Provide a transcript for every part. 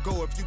go if you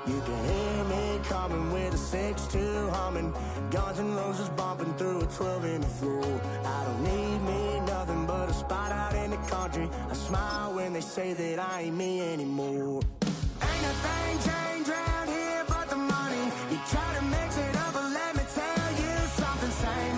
You can hear me coming with a 6-2 humming, Guns N' Roses bumping through a 12 in the floor. I don't need me nothing but a spot out in the country. I smile when they say that I ain't me anymore. Ain't a thing changed around here but the money. You try to mix it up, but let me tell you something. Same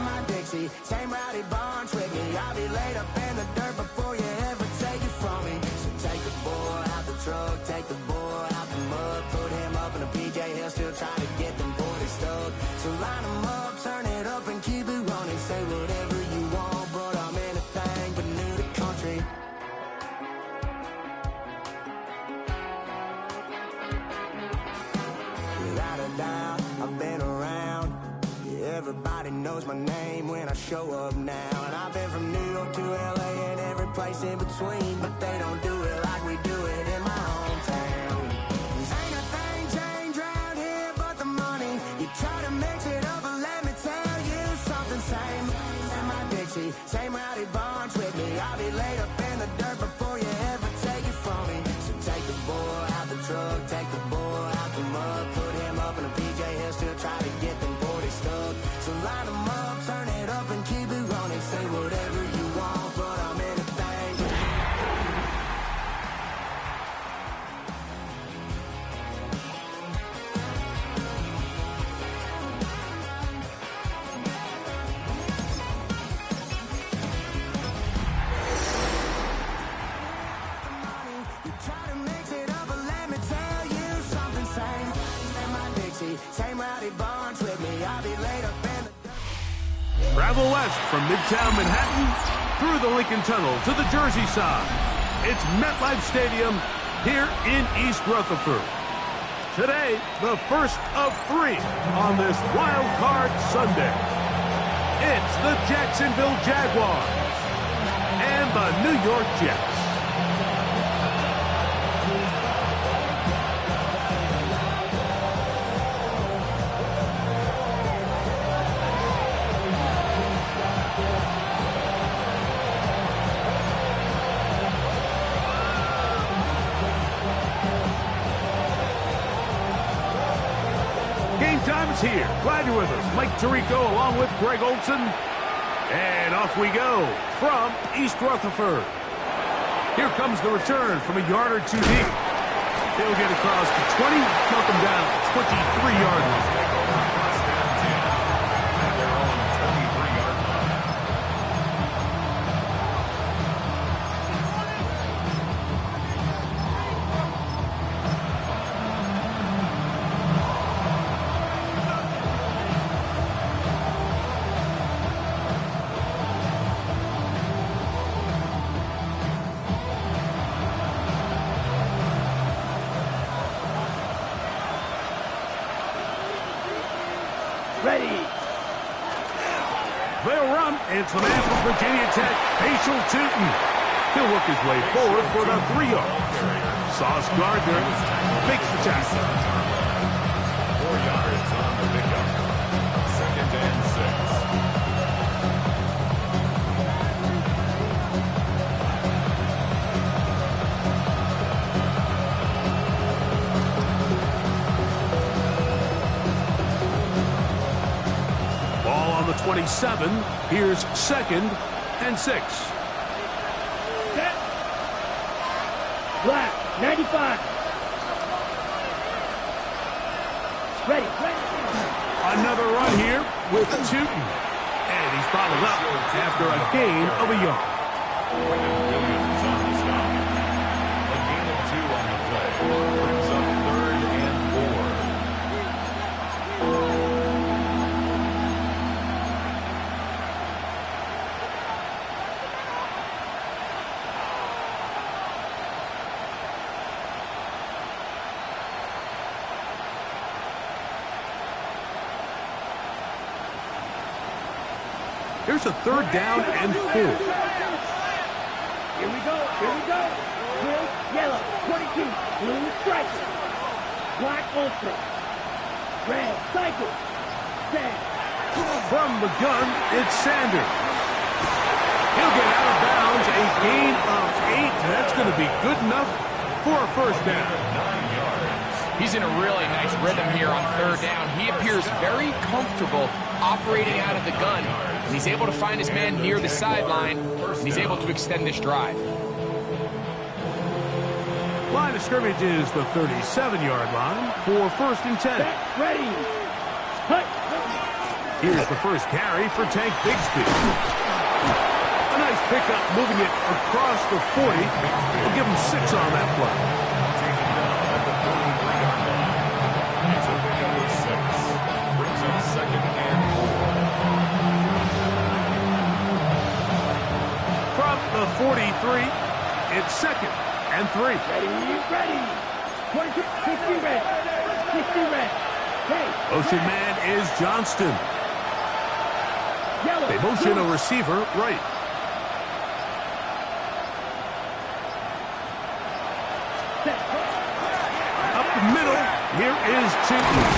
my Dixie, same rowdy bunch with me. I'll be laid up in the dirt before you ever take it from me. So take the boy out the truck, take the boy out the mud, put him up in a PJ, he'll still try to get them 40 stuck. So line him up, turn it up and keep it running. Say whatever you want, but I'm anything but new to country. Without a doubt, I've been around. Yeah, everybody knows my name when I show up now. And I've been from New York to LA and every place in between, but they don't do it like we do it in my hometown. Ain't a thing changed around here but the money. You try to mix it up, but let me tell you something. Same my Dixie, same rowdy bunch with me. I'll be laid up in the dirt before you ever take it from me. So take the boy out the truck, take the boy out the mud, put him up in a PJ, he'll still try to get them 40 stuck. So line him up, turn it up and keep it running. Say whatever you want, but I'm anything. You try to mix it up, but let me tell you something. Same my Dixie, same rowdy bunch with me. I'll be laid up in the Travel west from Midtown Manhattan through the Lincoln Tunnel to the Jersey side. It's MetLife Stadium here in East Rutherford. Today, the first of 3 on this Wild Card Sunday. It's the Jacksonville Jaguars and the New York Jets. Game time is here. Glad you're with us. Mike Tirico along with Greg Olson. And off we go from East Rutherford. Here comes the return from a yard or two deep. He'll get across to 20, knock him down 23-yard line. Ready. They'll run. It's the man from Virginia Tech, Paschal Tootin. He'll work his way forward for about 3 yards. Sauce Gardner makes the tackle. 4 yards on the pickup. 2nd and 6. Ball on the 27. Here's 2nd and 6. Set. Black. 95. Ready. Another run here with Tootin. And he's bottled up after a gain of a yard. Williams on the stop. A gain of 2 on the play. Brings up 3rd and 4. Here's a 3rd down and 4. Here we go. Blue, yellow, 22, blue stripe. Black ultra. Red, cycle. Red. From the gun, it's Sanders. He'll get out of bounds, a gain of 8. That's going to be good enough for a 1st down. 9 yards. He's in a really nice rhythm here on third down. He appears very comfortable operating out of the gun. And he's able to find his man near the sideline, and he's able to extend this drive. Line of scrimmage is the 37-yard line for 1st and 10. Ready. Cut. Here's the first carry for Tank Bigsby. A nice pickup, moving it across the 40. We'll give him 6 on that play. It's a pickup of 6. Brings up 2nd and 4. From the 43, it's 2nd and 3. Ready. 22, 60 red. 60 red. Hey. Motion man is Johnston. Yellow. They motion a receiver right. Up the middle, here is Chinkins.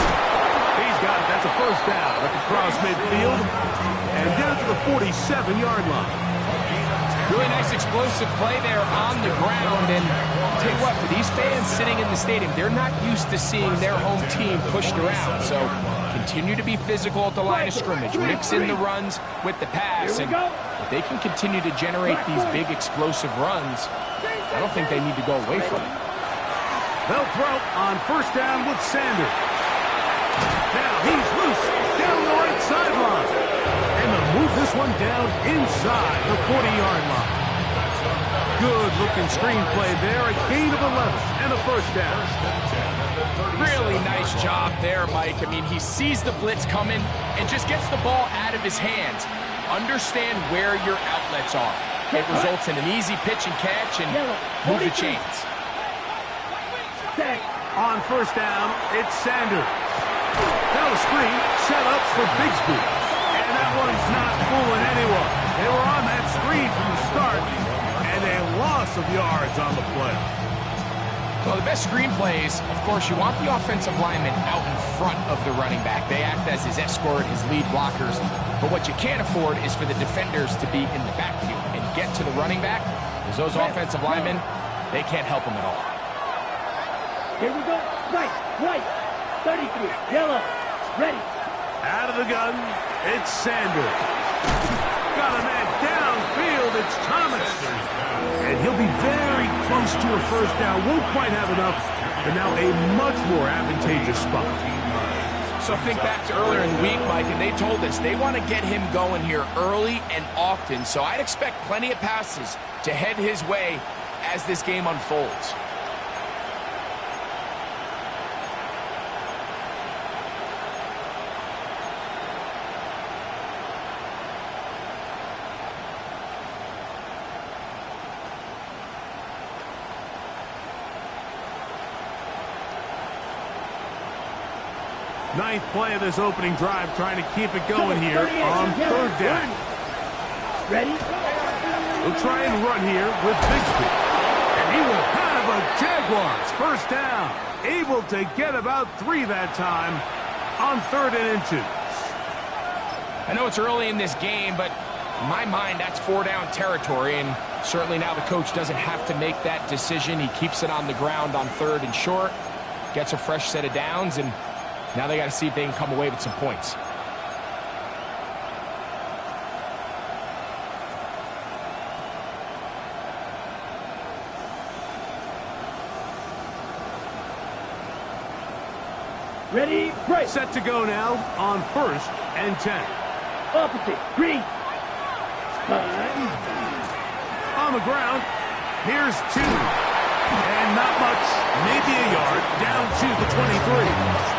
He's got it. That's a first down at the cross midfield. And down to the 47-yard line. Really nice explosive play there on the ground. And I'll tell you what, for these fans sitting in the stadium, they're not used to seeing their home team pushed around. So continue to be physical at the line of scrimmage. Mix in the runs with the pass. And if they can continue to generate these big explosive runs, I don't think they need to go away from it. They'll throw on first down with Sanders. Now he's loose down the right sideline. And they'll move this one down inside the 40-yard line. Good-looking screenplay there. A gain of 11 and a first down. Really nice job there, Mike. I mean, he sees the blitz coming and just gets the ball out of his hands. Understand where your outlets are. It results in an easy pitch and catch and move the chains. On first down, it's Sanders. Now a screen set up for Bigsby. And that one's not fooling anyone. They were on that screen from the start, and a loss of yards on the play. Well, the best screen plays, of course, you want the offensive lineman out in front of the running back. They act as his escort, his lead blockers. But what you can't afford is for the defenders to be in the backfield and get to the running back, because those offensive linemen, they can't help them at all. Here we go. Right. 33. Yellow. Ready. Out of the gun, it's Sanders. Got a man downfield, it's Thomas. And he'll be very close to a first down. Won't quite have enough, but now a much more advantageous spot. So think back to earlier in the week, Mike, and they told us they want to get him going here early and often. So I'd expect plenty of passes to head his way as this game unfolds. Ninth play of this opening drive, trying to keep it going here on third down. Ready? We'll try and run here with Bigsby. And he will have a Jaguars first down. Able to get about 3 that time on 3rd and inches. I know it's early in this game, but in my mind, that's 4-down territory. And certainly now the coach doesn't have to make that decision. He keeps it on the ground on 3rd and short, gets a fresh set of downs, and now they got to see if they can come away with some points. Ready? Right. Set to go now on 1st and 10. Opposite. Green. On the ground, here's 2. And not much, maybe a yard, down to the 23.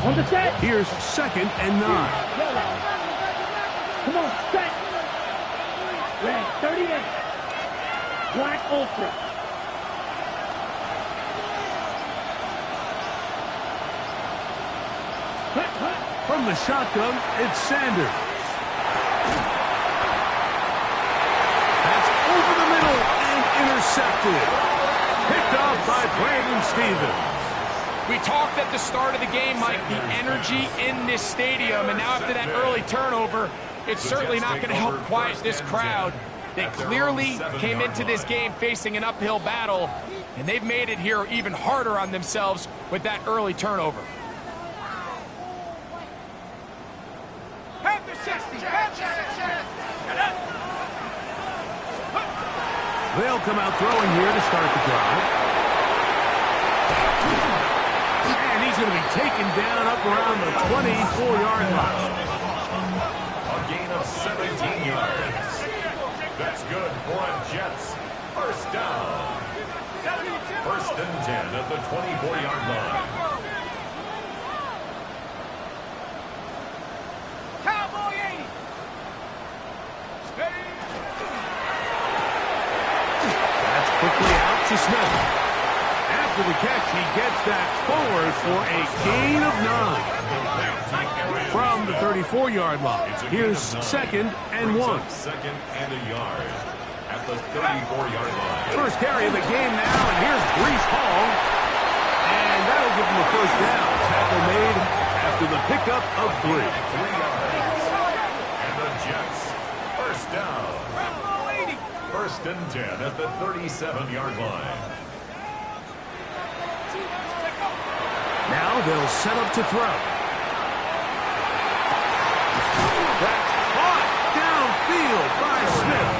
On the set. Here's 2nd and 9. Come on, set. Red, 38. Black Ultra. From the shotgun, it's Sanders. That's over the middle and intercepted. Picked off by Brandon Stevens. We talked at the start of the game, Mike, the energy in this stadium, and now after that early turnover, it's certainly not going to help quiet this crowd. They clearly came into this game facing an uphill battle, and they've made it here even harder on themselves with that early turnover. They'll come out throwing here to start the drive. And he's going to be taken down up around the 24-yard line. A gain of 17 yards. That's good for a Jets first down. First and 10 at the 24-yard line. Cowboy 80. That's quickly out to Smith. After the catch, he gets that forward for a gain of 9. From the 34-yard line, here's second and 1. Second and a yard at the 34-yard line. First carry of the game now, and here's Breece Hall. And that'll give him a first down. Tackle made after the pickup of 3. 3 yards. And the Jets first down. First and 10 at the 37-yard line. Now they'll set up to throw. That's caught downfield by Smith.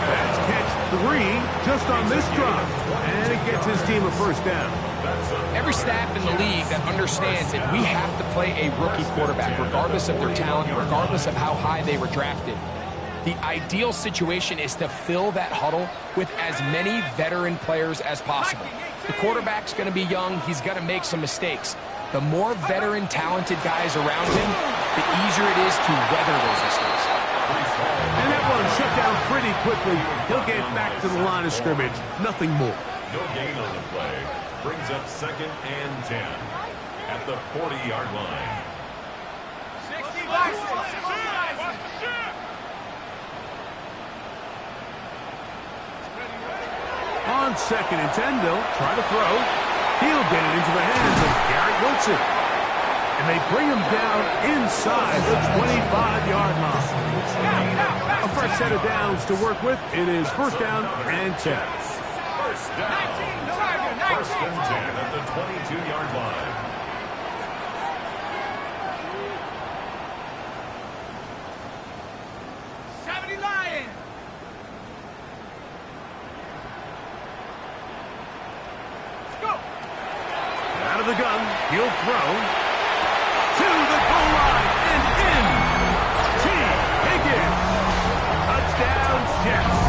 That's catch 3 just on this drive. And it gets his team a first down. Every staff in the league that understands that we have to play a rookie quarterback, regardless of their talent, regardless of how high they were drafted. The ideal situation is to fill that huddle with as many veteran players as possible. The quarterback's going to be young. He's going to make some mistakes. The more veteran, talented guys around him, the easier it is to weather those mistakes. And that one shut down pretty quickly. He'll get back to the line of scrimmage. Nothing more. No gain on the play. Brings up second and 10 at the 40-yard line. 60 license. On second and 10, they'll try to throw. He'll get it into the hands of Garrett Wilson. And they bring him down inside the 25-yard line. A fresh set of downs to work with. It is first down and 10. First down. First and 10 at the 22-yard line. Out of the gun, he'll throw to the goal line and in. T. Higgins. Touchdown, Jets.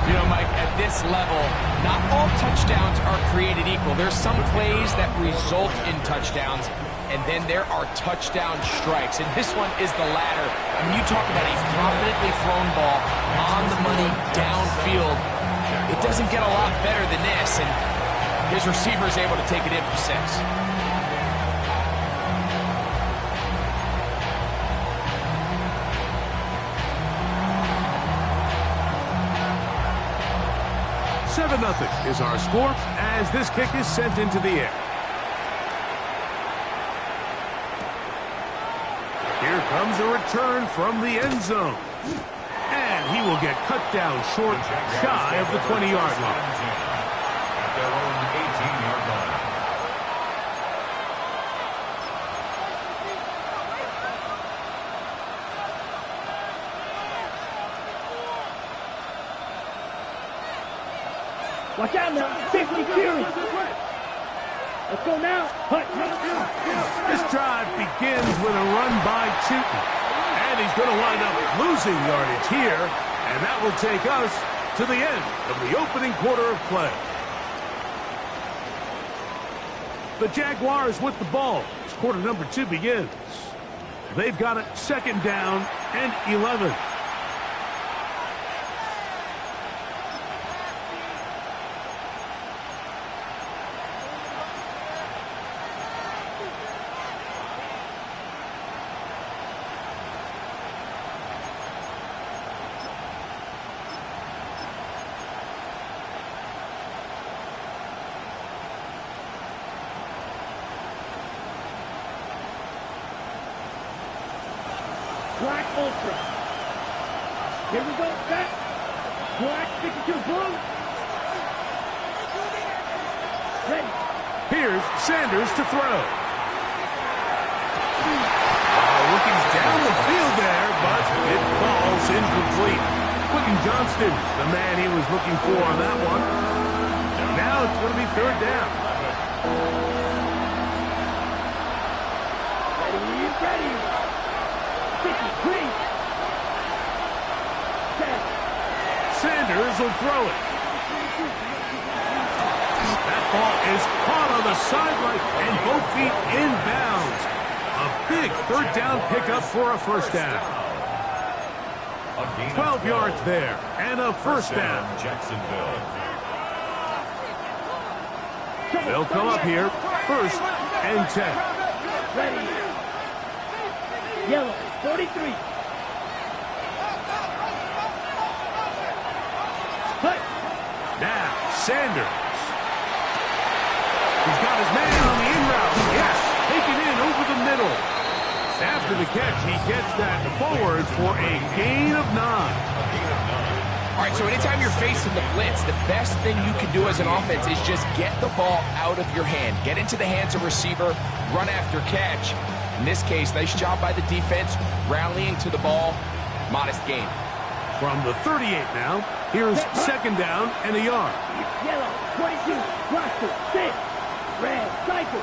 You know, Mike, at this level, not all touchdowns are created equal. There's some plays that result in touchdowns, and then there are touchdown strikes. And this one is the latter. I mean, you talk about a confidently thrown ball on the money downfield. It doesn't get a lot better than this, and his receiver is able to take it in for 6. Seven 0 is our score as this kick is sent into the air. Here comes a return from the end zone. And he will get cut down short, shy of the 20-yard line. At their own 18-yard line. Watch out now. 50 carries. Let's go now. This drive begins with a run by Chooton. And he's going to wind up losing yardage here. And that will take us to the end of the opening quarter of play. The Jaguars with the ball as quarter number 2 begins. They've got it second down and 11. black ultra. Here we go, set. Black 62 blue. Ready. Here's Sanders to throw. Looking down the field there, but it falls incomplete. Quentin Johnston, the man he was looking for on that one. Now it's going to be third down. Ready. 53. Set. Sanders will throw it. That ball is caught on the sideline and both feet inbounds. A big third down pickup for a first down. 12 yards there and a first down. Jacksonville. They'll come up here, first and 10. Ready. Yellow, 43. Hut. Now, Sanders. He's got his man on the in route. Yes, taken in over the middle. After the catch, he gets that forward for a gain of 9. All right, so anytime you're facing the blitz, the best thing you can do as an offense is just get the ball out of your hand. Get into the hands of receiver, run after catch. In this case, nice job by the defense, rallying to the ball. Modest gain. From the 38 now, here's second down and a yard. Yellow, 22. Roster, 6. Red, cycle.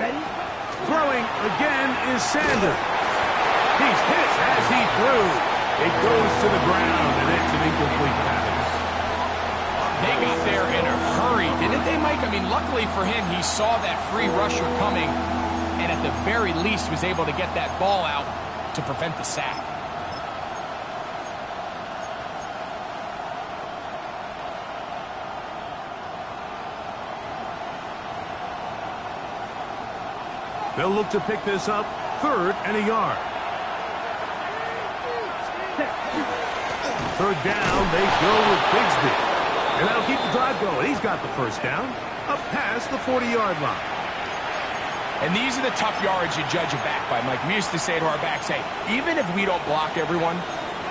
Ready? Throwing again is Sanders. He's hit as he threw. It goes to the ground, and it's an incomplete pass. They got there in a hurry, didn't they, Mike? I mean, luckily for him, he saw that free rusher coming, and at the very least was able to get that ball out to prevent the sack. They'll look to pick this up, third and a yard. Third down, they go with Bigsby. And that'll keep the drive going. He's got the first down, up past the 40-yard line. And these are the tough yards you judge a back by, Mike. We used to say to our backs, hey, even if we don't block everyone,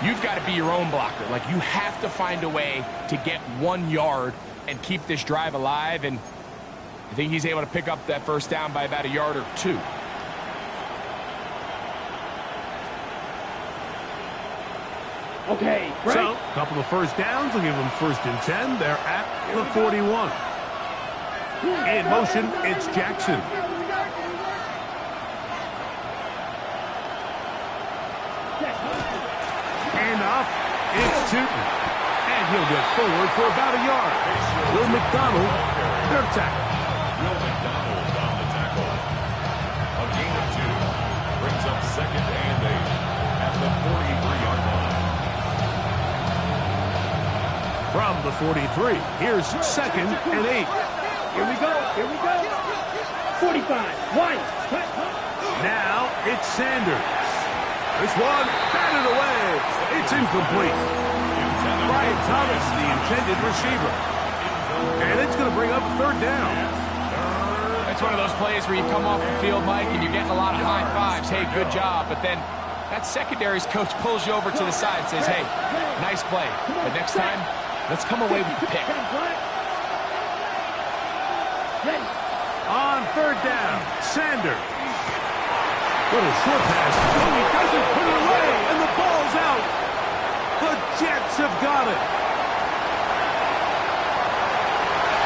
you've got to be your own blocker. Like, you have to find a way to get 1 yard and keep this drive alive. And I think he's able to pick up that first down by about a yard or 2. Okay, right. So, a couple of first downs will give them first and 10. They're at the 41. In motion, it's Jackson. Handoff, it's Tootin. And he'll get forward for about a yard. Will McDonald, their tackle. Will McDonald on the tackle. A gain of 2. Brings up second and 8 at the 43-yard line. From the 43, here's second and 8. Here we go. 45. White. Now it's Sanders. This one batted away. It's incomplete. Brian Thomas, the intended receiver. And it's going to bring up third down. That's one of those plays where you come off the field, Mike, and you're getting a lot of high fives. Hey, good job. But then that secondary's coach pulls you over to the side and says, hey, nice play. But next time, let's come away with the pick. On third down, Sanders. Little short pass. No, he doesn't put it away, and the ball's out. The Jets have got it.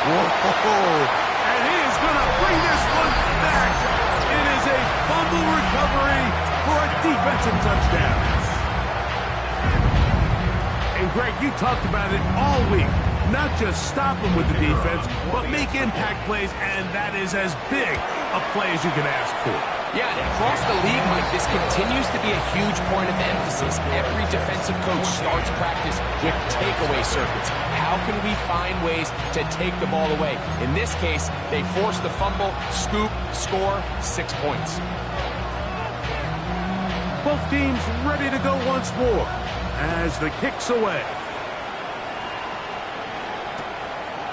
Whoa. And he is going to bring this one back. It is a fumble recovery for a defensive touchdown. And Greg, you talked about it all week. Not just stop them with the defense, but make impact plays, and that is as big a play as you can ask for. Yeah, and across the league, Mike, this continues to be a huge point of emphasis. Every defensive coach starts practice with takeaway circuits. How can we find ways to take the ball away? In this case, they force the fumble, scoop, score, 6 points. Both teams ready to go once more as the kick's away.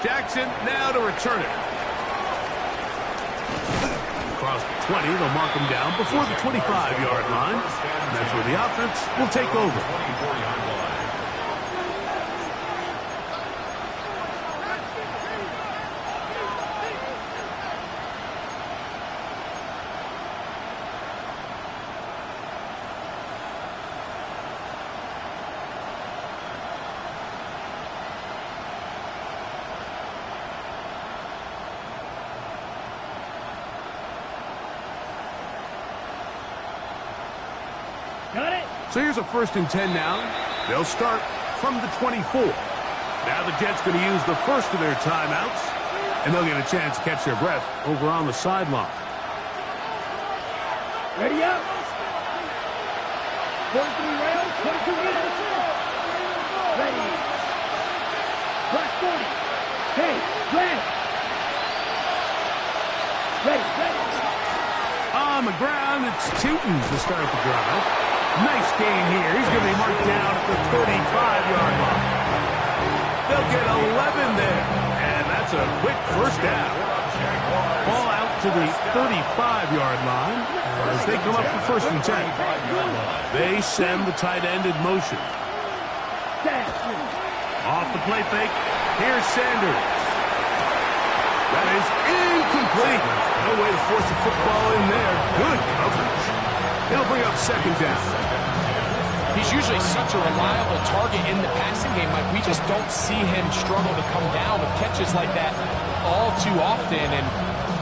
Jackson now to return it. Across across the 20. They'll mark him down before the 25-yard line. And that's where the offense will take over. 24-yard line. Got it. So here's a 1st and 10 now. They'll start from the 24. Now the Jets going to use the first of their timeouts, and they'll get a chance to catch their breath over on the sideline. Ready up. 43 rounds, 22 minutes. Ready. Black 40. Hey, red. Ready. On the ground, it's Tootin to start the drive. Nice gain here. He's going to be marked down at the 35-yard line. They'll get 11 there, and that's a quick first down. Ball out to the 35-yard line as they come up for 1st and 10. They send the tight end in motion. Off the play fake, here's Sanders. That is incomplete. No way to force the football in there. Good coverage. It'll bring up 2nd down. He's usually such a reliable target in the passing game. Like, we just don't see him struggle to come down with catches like that all too often. And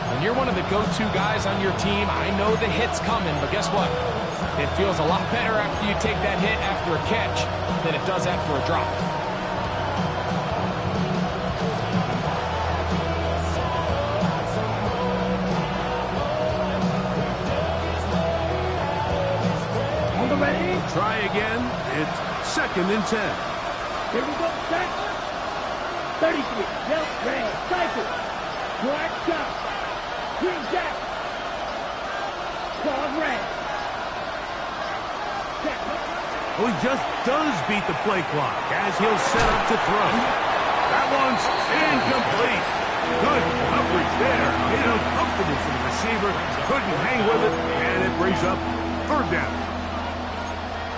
when you're one of the go-to guys on your team, I know the hit's coming, but guess what? It feels a lot better after you take that hit after a catch than it does after a drop. Ready? Try again. It's 2nd and 10. Here we go, set. 33, yelp, red, cycle. Black shot. Green jack. Claw red. Check. Well, he just does beat the play clock as he'll set up to throw. That one's incomplete. Good coverage there. Made it uncomfortable for the receiver. Couldn't hang with it, and it brings up 3rd down.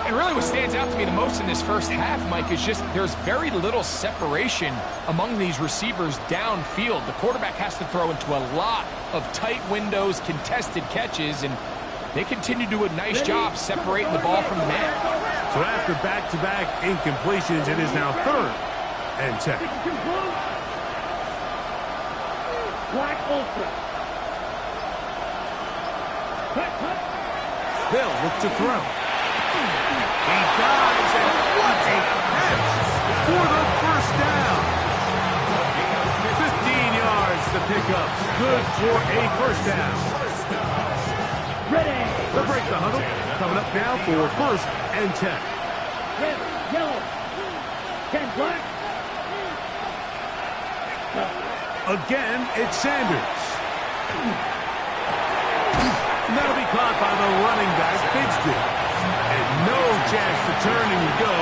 And really what stands out to me the most in this first half, Mike, is just there's very little separation among these receivers downfield. The quarterback has to throw into a lot of tight windows, contested catches, and they continue to do a nice job separating the ball from the man. So after back-to-back incompletions, it is now 3rd and 10. Black ultra. They'll look to throw. He dives, and what a catch for the 1st down. 15 yards to pick up. Good for a 1st down. Ready. They'll break the huddle. Coming up now for 1st and 10. Red, yellow. 10 black. Again, it's Sanders. And that'll be caught by the running back, Bigsby. And no chance to turn and go.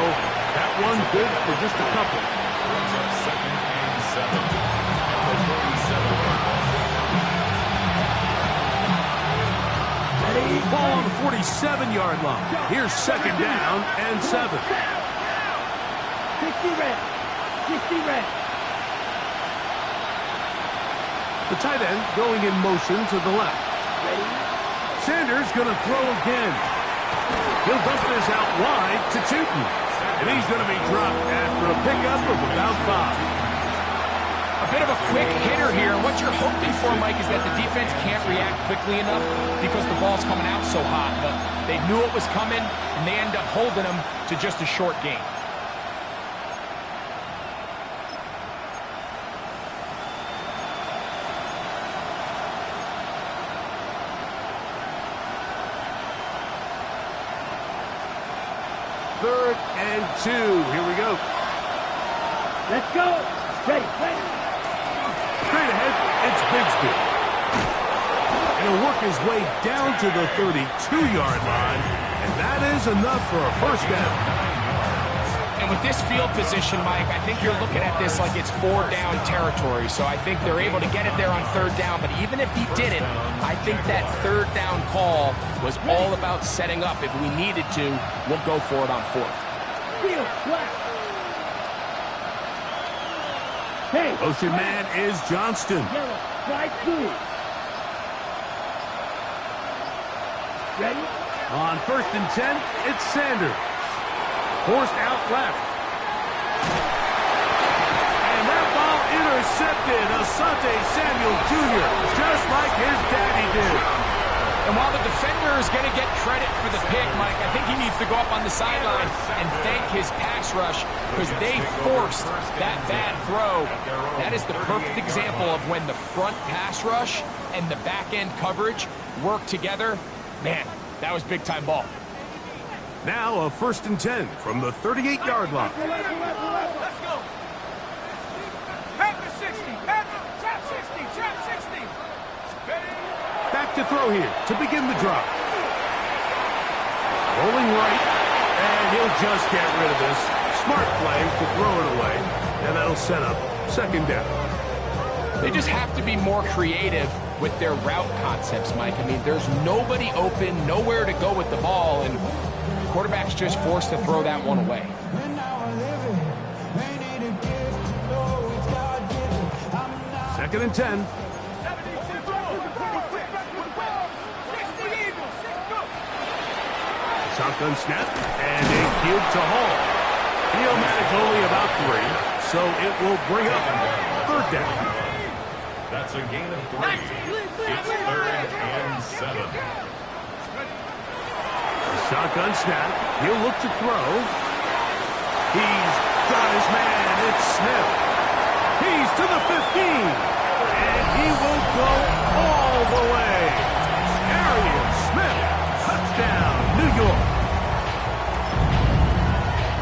That one good for just a couple. Brings up 2nd and 7. The 37-yard line. Ready. Ball on the 47-yard line. Here's 2nd down and 7. 60 red. 60 red. The tight end going in motion to the left. Ready. Sanders going to throw again. He'll dump this out wide to Tootin. And he's going to be dropped after a pickup of about 5. A bit of a quick hitter here. What you're hoping for, Mike, is that the defense can't react quickly enough because the ball's coming out so hot. But they knew it was coming, and they end up holding them to just a short gain. Third and 2. Here we go. Let's go. Ready. Straight ahead, it's Bigsby. And he'll work his way down to the 32-yard line, and that is enough for a 1st down. And with this field position, Mike, I think you're looking at this like it's 4 down territory. So I think they're able to get it there on 3rd down. But even if he didn't, I think that 3rd down call was all about setting up. If we needed to, we'll go for it on 4th. Field, flat. Hey. Motion man is Johnston. Yellow, slide through. Ready? On 1st and 10, it's Sanders. Forced out left. And that ball intercepted. Asante Samuel Jr., just like his daddy did. And while the defender is going to get credit for the pick, Mike, I think he needs to go up on the sideline and thank his pass rush because they forced that bad throw. That is the perfect example of when the front pass rush and the back-end coverage work together. Man, that was big-time ball. Now a 1st and 10 from the 38-yard line. Let's go. Back to 60. Back to trap 60. Trap 60. Back to throw here to begin the drive. Rolling right, and he'll just get rid of this. Smart play to throw it away, and that'll set up 2nd down. They just have to be more creative with their route concepts, Mike. I mean, there's nobody open, nowhere to go with the ball, and the quarterback's just forced to throw that one away. 2nd and 10. Shotgun snap, and a give to Hall. He'll manage only about 3, so it will bring up 3rd down. That's a gain of 3. It's 3rd and 7. The shotgun snap. He'll look to throw. He's got his man. It's Smith. He's to the 15. And he will go all the way. Arian Smith. Touchdown, New York.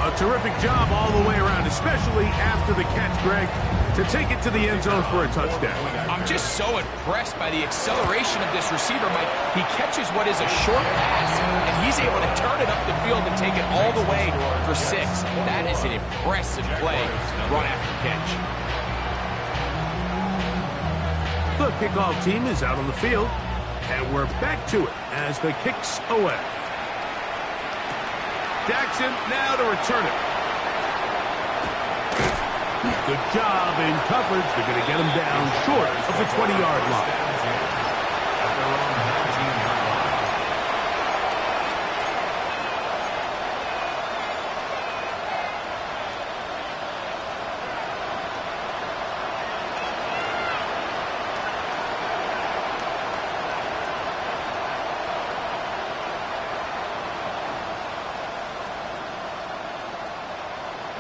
A terrific job all the way around, especially after the catch, Greg, to take it to the end zone for a touchdown. I'm just so impressed by the acceleration of this receiver, Mike. He catches what is a short pass, and he's able to turn it up the field and take it all the way for 6. That is an impressive play, run after catch. The kickoff team is out on the field, and we're back to it as the kick's away. Jackson now to return it. Good job in coverage. They're going to get him down short of the 20-yard line.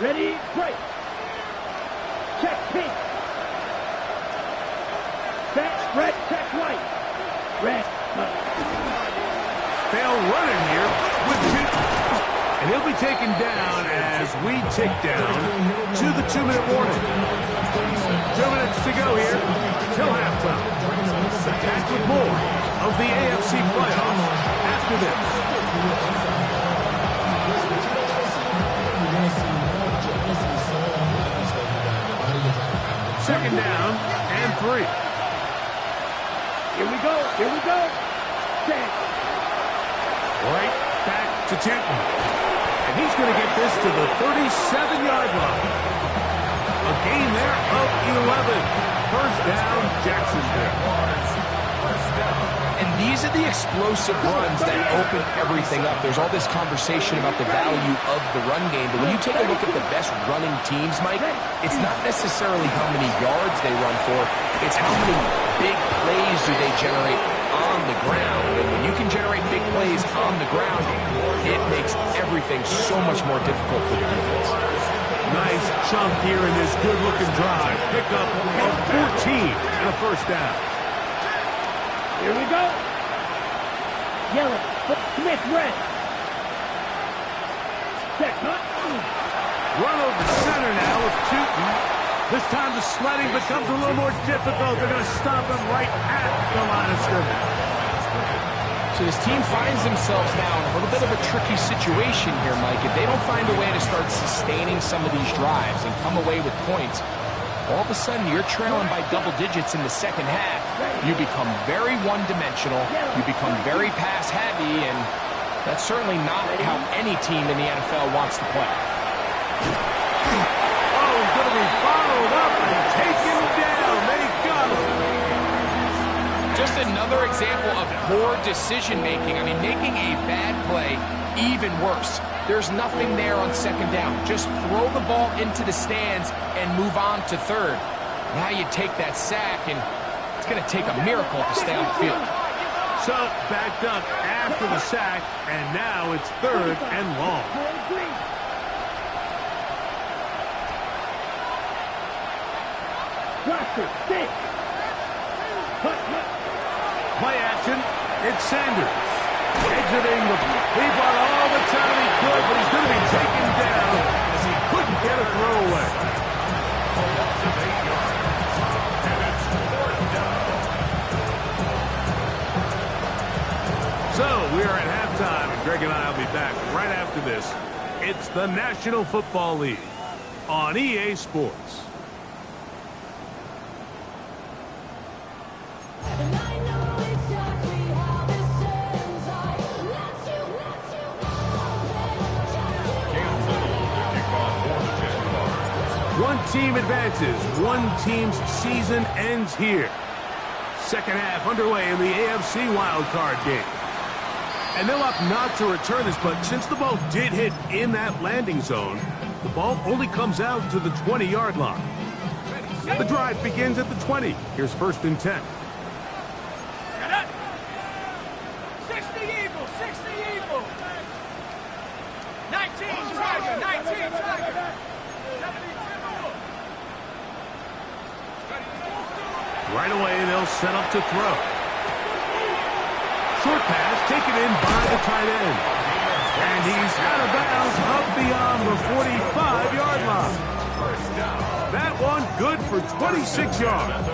Ready, break. Check pink. Set, red, check white. Red. They'll run in here with 2. And he'll be taken down as we tick down to the 2-minute warning. 2 minutes to go here till halftime. Back with more of the AFC playoffs after this. 2nd down and 3. Here we go. Here we go. Set. Right back to Tootin. And he's going to get this to the 37-yard line. A gain there of 11. 1st down, Jacksonville. And these are the explosive runs that open everything up. There's all this conversation about the value of the run game, but when you take a look at the best running teams, Mike, it's not necessarily how many yards they run for, it's how many big plays do they generate on the ground. And when you can generate big plays on the ground, it makes everything so much more difficult for the defense. Nice chunk here in this good-looking drive. Pickup of 14 and a 1st down. Here we go. Yellow. Smith, red. Set. Run over center now with Tootin. This time the sledding becomes a little more difficult. They're going to stop him right at the line of scrimmage. So So this team finds themselves now in a little bit of a tricky situation here, Mike. If they don't find a way to start sustaining some of these drives and come away with points, all of a sudden you're trailing by double digits in the second half. You become very one-dimensional. You become very pass-heavy, and that's certainly not how any team in the NFL wants to play. Oh, he's going to be followed up and taken down. They got him. Just another example of poor decision-making. I mean, making a bad play even worse. There's nothing there on second down. Just throw the ball into the stands and move on to third. Now you take that sack, and it's going to take a miracle to stay on the field. So, backed up after the sack, and now it's third and long. Play action. It's Sanders. Exiting the... He brought all the time he could, but he's going to be taken down as he couldn't get a throwaway. So, we are at halftime, and Greg and I will be back right after this. It's the National Football League on EA Sports. One team advances. One team's season ends here. Second half underway in the AFC wildcard game. And they'll opt not to return this, but since the ball did hit in that landing zone, the ball only comes out to the 20-yard line. The drive begins at the 20. Here's first and 10. 60 Eagles, 60 Eagles. 19 Tiger, 19 Tiger. 72. Right away, they'll set up to throw. Short pass taken in by the tight end. And he's out of bounds up beyond the 45-yard line. That one good for 26 yards.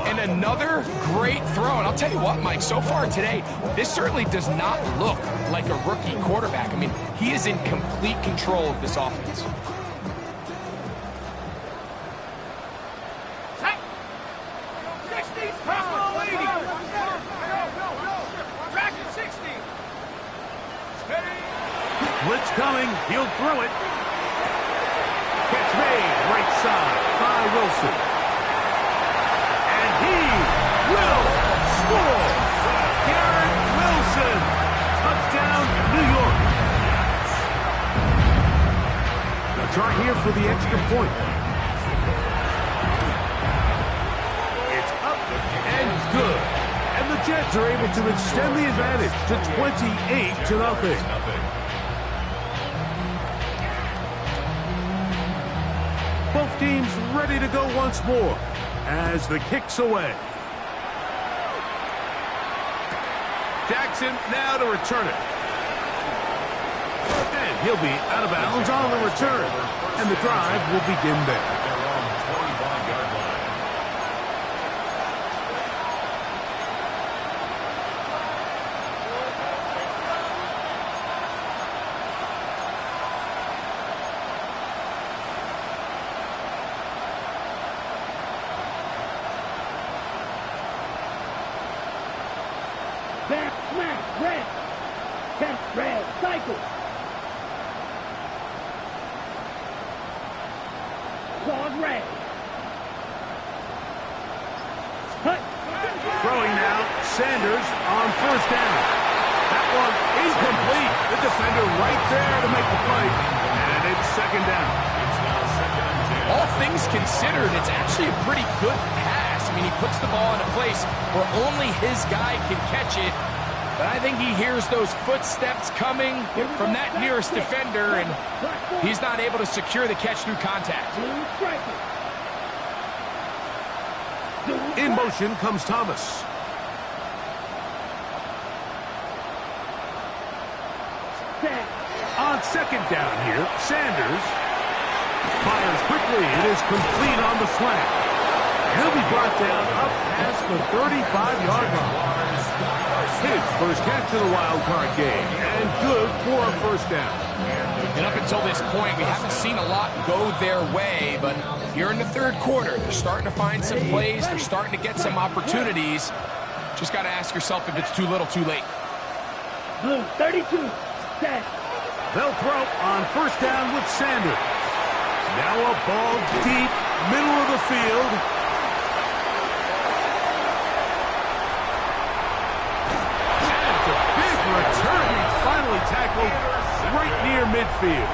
And another great throw. And I'll tell you what, Mike, so far today, this certainly does not look like a rookie quarterback. I mean, he is in complete control of this offense. Blitz coming. He'll throw it. Catch made. Right side by Wilson. And he will score. Garrett Wilson. Touchdown, New York. Now try here for the extra point. It's up and good. And the Jets are able to extend the advantage to 28-0. Both teams ready to go once more as the kick's away. Jackson now to return it. And he'll be out of bounds on the return. And the drive will begin there. Back, smash, red. Catch, red, cycle. Claws, red. Hut. Throwing now, Sanders on first down. That one incomplete. The defender right there to make the play. And it's second down. All things considered, it's actually a pretty good pass. I mean, he puts the ball in a place where only his guy can catch it. But I think he hears those footsteps coming from that nearest defender, and he's not able to secure the catch through contact. In motion comes Thomas. On second down here, Sanders fires quickly. It is complete on the slant. He'll be brought down up past the 35-yard line. His first catch of the wild card game, and good for a first down. And up until this point, we haven't seen a lot go their way, but here in the third quarter, they're starting to find some plays, they're starting to get some opportunities. Just got to ask yourself if it's too little, too late. Blue, 32, set. They'll throw on first down with Sanders. Now a ball deep, middle of the field. And it's a big return. He's finally tackled right near midfield.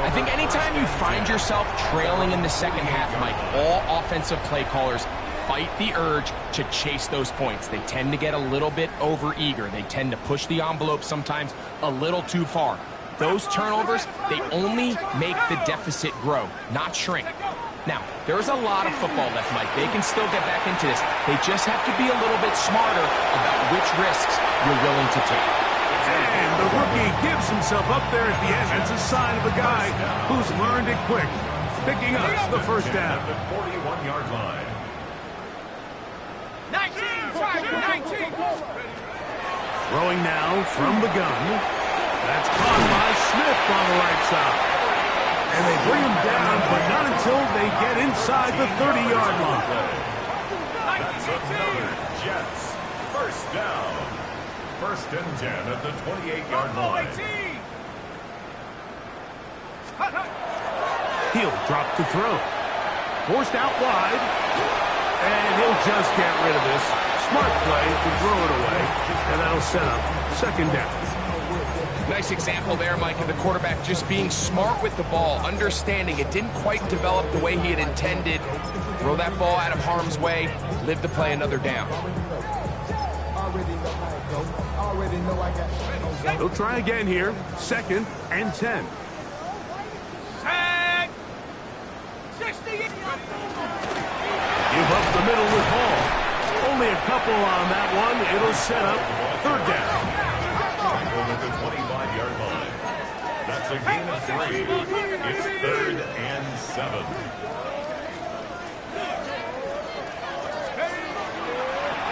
I think anytime you find yourself trailing in the second half, Mike, all offensive play callers fight the urge to chase those points. They tend to get a little bit over-eager. They tend to push the envelope sometimes a little too far. Those turnovers, they only make the deficit grow, not shrink. Now, there's a lot of football left, Mike. They can still get back into this. They just have to be a little bit smarter about which risks you're willing to take. And the rookie gives himself up there at the end. That's a sign of a guy who's learned it quick. Picking up the first down. The 41-yard line. 19! Throwing now from the gun. That's caught by Smith on the right side. And they bring him down, but not until they get inside the 30-yard line. That's another Jets. First down. First and 10 at the 28-yard line. He'll drop to throw. Forced out wide. And he'll just get rid of this. Smart play to throw it away. And that'll set up second down. Nice example there, Mike, of the quarterback just being smart with the ball, understanding it didn't quite develop the way he had intended. Throw that ball out of harm's way, live to play another down. He'll try again here. Second and 10. Give up the middle with Hall. Only a couple on that one. It'll set up third down. At the 25-yard line. That's a gain of 3. It's third and 7.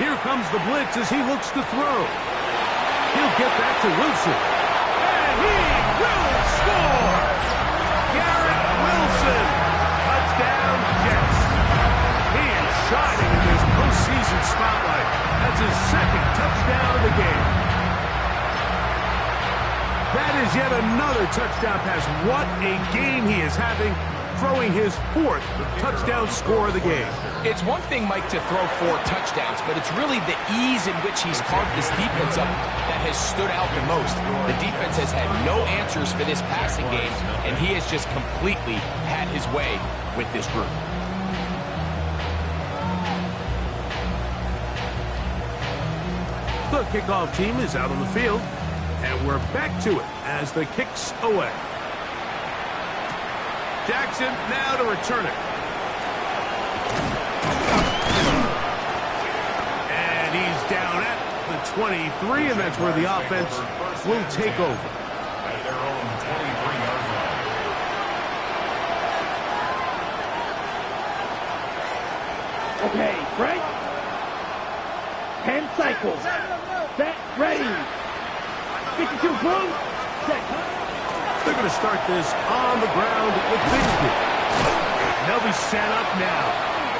Here comes the blitz as he looks to throw. He'll get that to Wilson. And he will score! Garrett Wilson! Touchdown, Jets. He is shining in this postseason spotlight. That's his second touchdown of the game. That is yet another touchdown pass. What a game he is having, throwing his fourth touchdown score of the game. It's one thing, Mike, to throw 4 touchdowns, but it's really the ease in which he's carved this defense up that has stood out the most. The defense has had no answers for this passing game, and he has just completely had his way with this group. The kickoff team is out on the field. And we're back to it as the kick's away. Jackson now to return it. And he's down at the 23, and that's where the offense will take over. At their own 23-yard line. Okay, Frank. 10 cycles. Set, ready. 52 blue. Set. They're going to start this on the ground with Bigsby. They'll be set up now.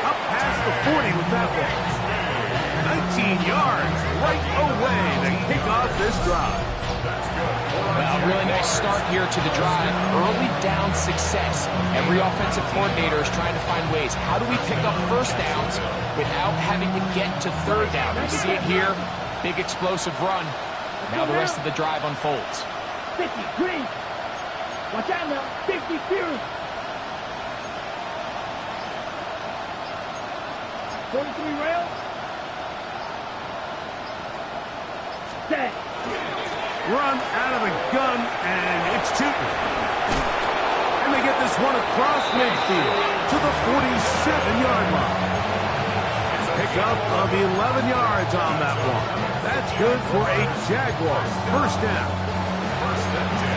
Up past the 40 with that one. 19 yards right away to kick off this drive. Well, really nice start here to the drive. Early down success. Every offensive coordinator is trying to find ways. How do we pick up first downs without having to get to third down? We see it here. Big explosive run. Now the rest of the drive unfolds. 50 green. Watch out now. 50 fierce. 43 rail. Set. Run out of the gun, and it's Tootin. And they get this one across midfield to the 47-yard line. Pick up of 11 yards on that one. That's good for a Jaguar first down.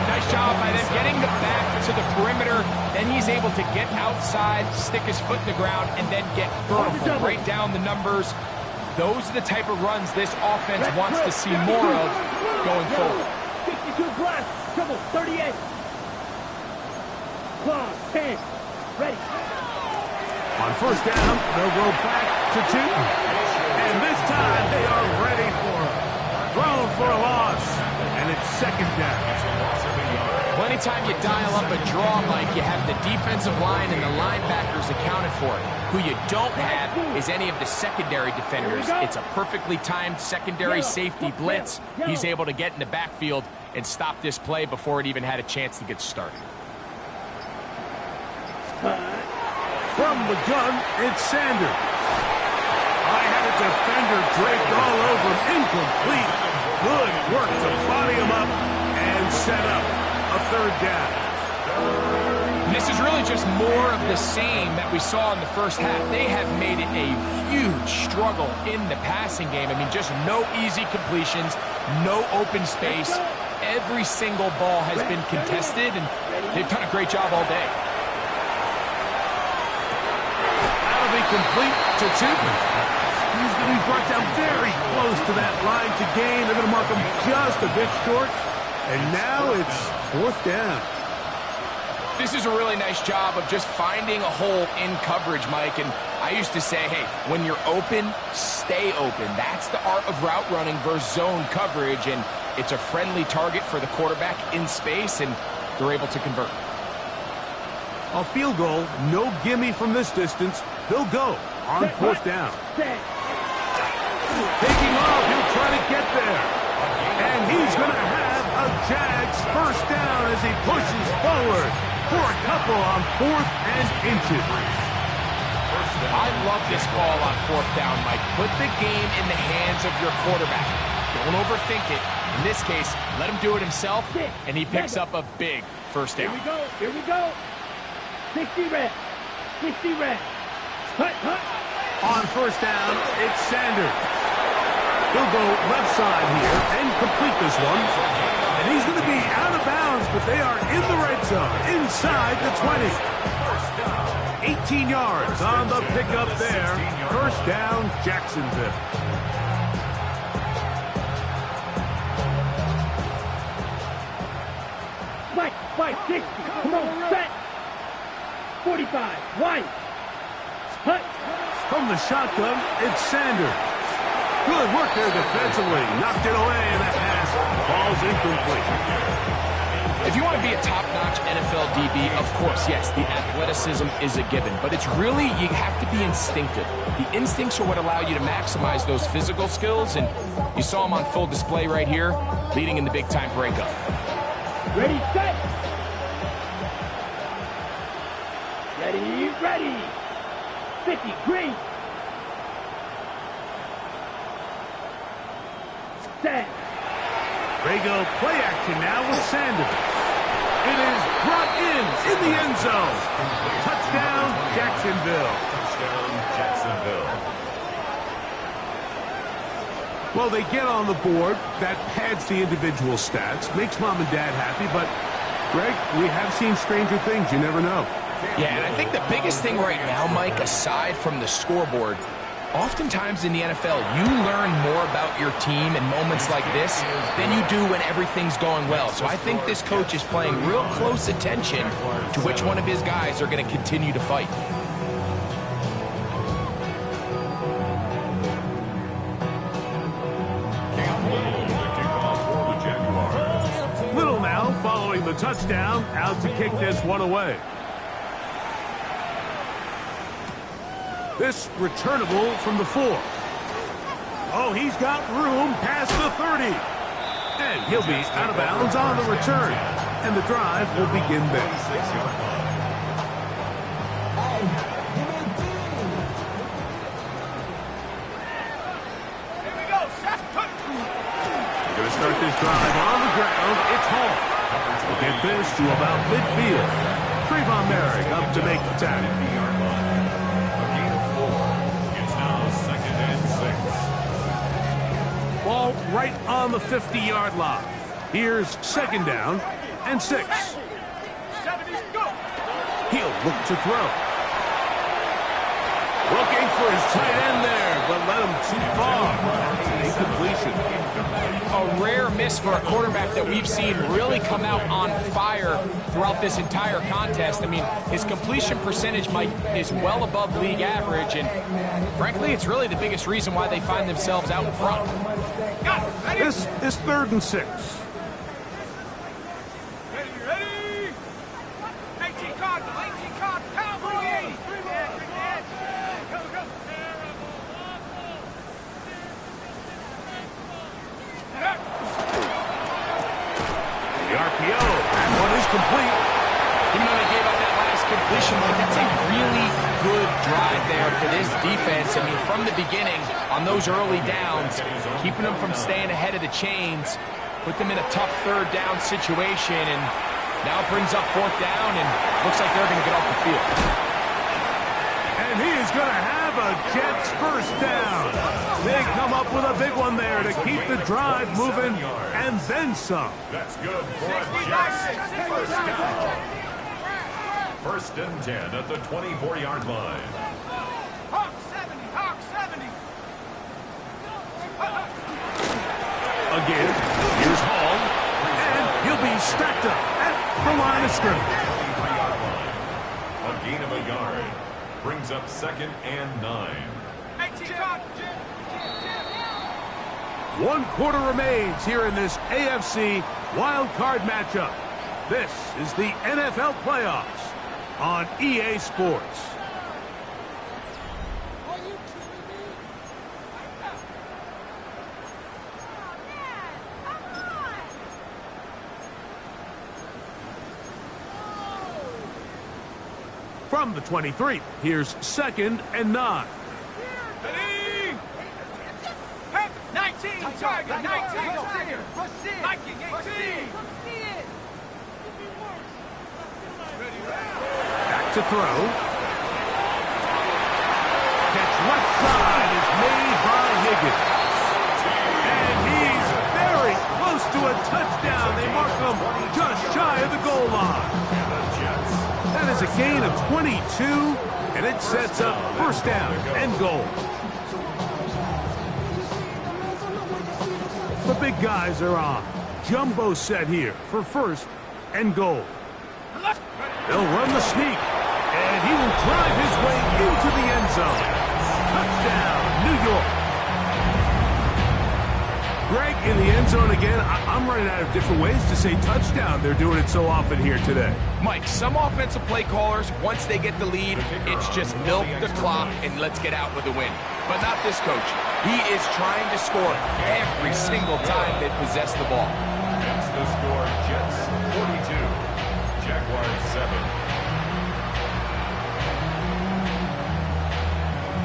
Nice job by them getting the back to the perimeter. Then he's able to get outside, stick his foot in the ground, and then get vertical. Right down the numbers. those are the type of runs this offense wants to see more of going forward. 62 plus, triple, 38. Claw, 10, ready. On first down, they'll go back to 2. And this time they are ready for it. Thrown for a loss. And it's second down. Well, anytime you dial up a draw, Mike, you have the defensive line and the linebackers accounted for it. Who you don't have is any of the secondary defenders. It's a perfectly timed secondary safety blitz. He's able to get in the backfield and stop this play before it even had a chance to get started. From the gun, it's Sanders. I had a defender draped all over him. Incomplete. Good work to body him up and set up a third down. And this is really just more of the same that we saw in the first half. They have made it a huge struggle in the passing game. I mean, just no easy completions, no open space. Every single ball has been contested, and they've done a great job all day. That'll be complete to Chipman. He's going to be brought down very close to that line to gain. They're going to mark him just a bit short. And now it's fourth down. This is a really nice job of just finding a hole in coverage, Mike. And I used to say, hey, when you're open, stay open. That's the art of route running versus zone coverage. And it's a friendly target for the quarterback in space, and they're able to convert. A field goal, no gimme from this distance. They'll go on fourth down. Taking off, he'll try to get there. And he's going to have a Jags first down as he pushes forward for a couple on fourth and inches. I love this call on fourth down, Mike. Put the game in the hands of your quarterback. Don't overthink it. In this case, let him do it himself, and he picks up a big first down. Here we go, here we go. 60 red, 60 red. Hut, hut. On first down, it's Sanders. He'll go left side here and complete this one. And he's going to be out of bounds, but they are in the red zone, inside the 20. 18 yards on the pickup there. First down, Jacksonville. Fight, 60. Come on, set. 45, wide. Hut. From the shotgun, it's Sanders. Good work there defensively. Knocked it away, and that pass falls incomplete. If you want to be a top-notch NFL DB, of course, yes, the athleticism is a given. But it's really, you have to be instinctive. The instincts are what allow you to maximize those physical skills, and you saw them on full display right here, leading in the big-time breakup. Ready, set. Ready. 50, green. Set. They go play action now with Sanders. It is brought in the end zone. Touchdown, Jacksonville. Well, they get on the board. That pads the individual stats, makes mom and dad happy, but, Greg, we have seen stranger things. You never know. Yeah, and I think the biggest thing right now, Mike, aside from the scoreboard, oftentimes in the NFL, you learn more about your team in moments like this than you do when everything's going well. So I think this coach is paying real close attention to which one of his guys are going to continue to fight. Little now following the touchdown, out to kick this one away. This returnable from the 4. Oh, he's got room past the 30. And he'll be out of bounds on the return. And the drive will begin there. Here we go, Seth. We're going to start this drive on the ground. It's home. We'll get this to about midfield. Trayvon Merrick up to make the tackle. Ball right on the 50-yard line. Here's second down and 6. He'll look to throw. Looking for his tight end there, but let him too far a rare miss for a quarterback that we've seen really come out on fire throughout this entire contest. I mean, his completion percentage, Mike, is well above league average, and frankly, it's really the biggest reason why they find themselves out in front. This is 3rd and 6. Ready? 18 card, Cowboy 80. Go. The RPO, that one is complete. Even though they gave up that last completion, Mike, that's a really good drive there for this defense. I mean, from the beginning, on those early downs, keeping them from staying ahead of the chains, put them in a tough 3rd down situation, and now brings up 4th down, and looks like they're going to get off the field. And he is going to have a Jets first down. They come up with a big one there to keep the drive moving, and then some. That's good for a Jets first down. 1st and 10 at the 24-yard line. Hawk 70. Again, here's Hall, and he'll be stacked up at the line of scrimmage. 23-yard line. A gain of a yard. Brings up 2nd and 9. 18 card. 1 quarter remains here in this AFC wild card matchup. This is the NFL playoffs on EA Sports. From the 23, here's 2nd and 9. Ready? 19, target, 19. Viking, 18. Back to throw. Catch left side is made by Higgins. And he's very close to a touchdown. They mark him just shy of the goal line. That is a gain of 22, and it sets up 1st down and goal. The big guys are on. Jumbo set here for 1st and goal. They'll run the sneak, and he will drive his way into the end zone. Touchdown, New York. Greg, in the end zone again. I'm running out of different ways to say touchdown. They're doing it so often here today. Mike, some offensive play callers, once they get the lead, it's just milk the clock and let's get out with a win. But not this coach. He is trying to score every single time they possess the ball. That's the score. Jets 42, Jaguars 7.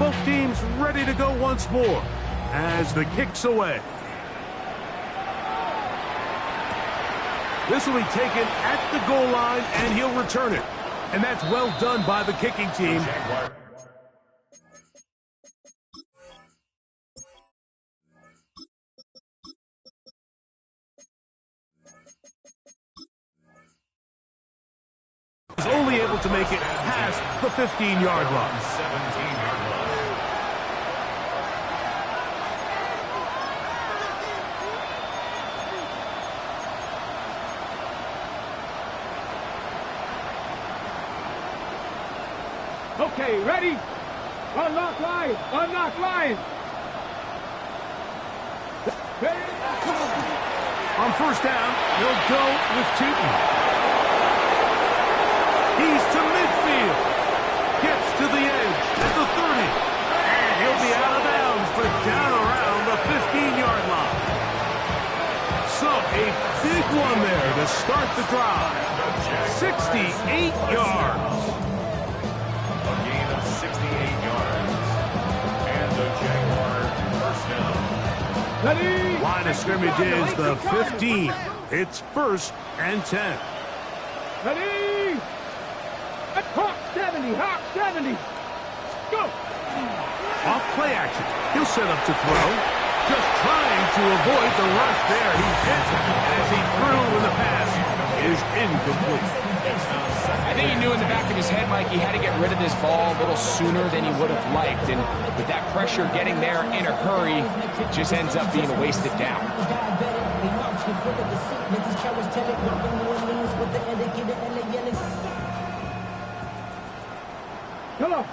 Both teams ready to go once more as the kick's away. This will be taken at the goal line, and he'll return it. And that's well done by the kicking team. He's only able to make it past the 15-yard line. 17-yard line. Okay, ready? Unlock line. On 1st down, he'll go with Tootin. He's to midfield. Gets to the edge at the 30. And he'll be out of bounds, but down around the 15-yard line. So a big one there to start the drive. 68 yards. A gain of 68 yards. And the Jaguar first down. Ready? Line of scrimmage is the 15. It's 1st and 10. Ready? Hawk 70. Go. Off play action. He'll set up to throw. Just trying to avoid the rush there. He's hit as he threw in the pass is incomplete. I think he knew in the back of his head, Mike, he had to get rid of this ball a little sooner than he would have liked. And with that pressure getting there in a hurry, it just ends up being a wasted down.